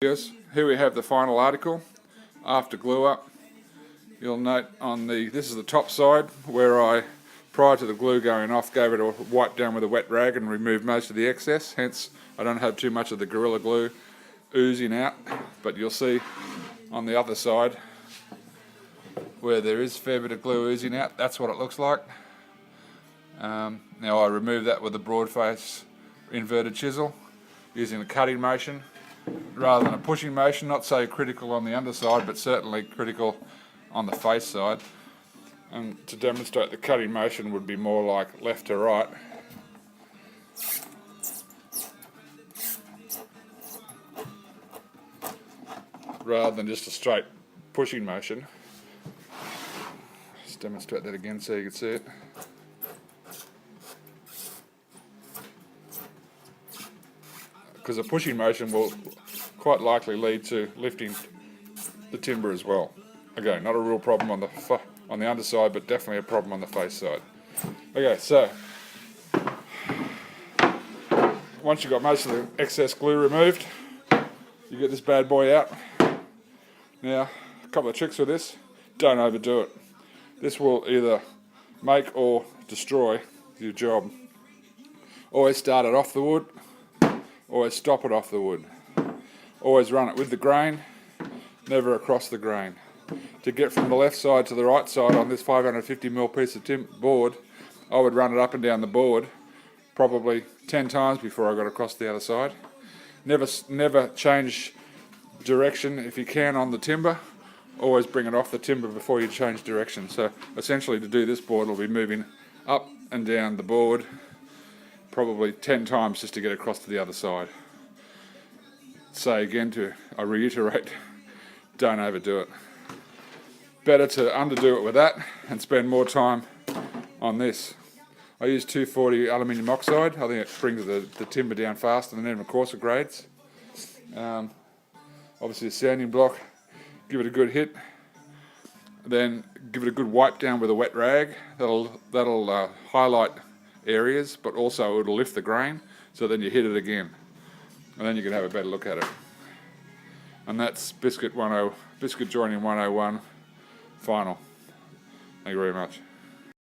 Yes, here we have the final article after glue up. You'll note on this is the top side where I, prior to the glue going off, gave it a wipe down with a wet rag and removed most of the excess, hence I don't have too much of the Gorilla Glue oozing out. But you'll see on the other side where there is a fair bit of glue oozing out, that's what it looks like. Now I removed that with a broad face inverted chisel using a cutting motion rather than a pushing motion. Not so critical on the underside, but certainly critical on the face side. And to demonstrate, the cutting motion would be more like left to right. Rather than just a straight pushing motion. Let's demonstrate that again so you can see it. Because a pushing motion will quite likely lead to lifting the timber as well. Again, not a real problem on the underside, but definitely a problem on the face side. Okay, so once you've got most of the excess glue removed, you get this bad boy out. Now, a couple of tricks with this: don't overdo it. This will either make or destroy your job. Always start it off the wood. Always stop it off the wood. Always run it with the grain, never across the grain. To get from the left side to the right side on this 550mm piece of board, I would run it up and down the board probably 10 times before I got across the other side. Never change direction if you can on the timber. Always bring it off the timber before you change direction. So essentially, to do this board, will be moving up and down the board probably 10 times just to get across to the other side. So again, I reiterate, don't overdo it. Better to underdo it with that and spend more time on this. I use 240 aluminium oxide. I think it brings the timber down faster than even coarser grades. Obviously a sanding block, give it a good hit, then give it a good wipe down with a wet rag. That'll highlight areas, but also it'll lift the grain, so then you hit it again and then you can have a better look at it. And that's Biscuit Joinery 101 final. Thank you very much.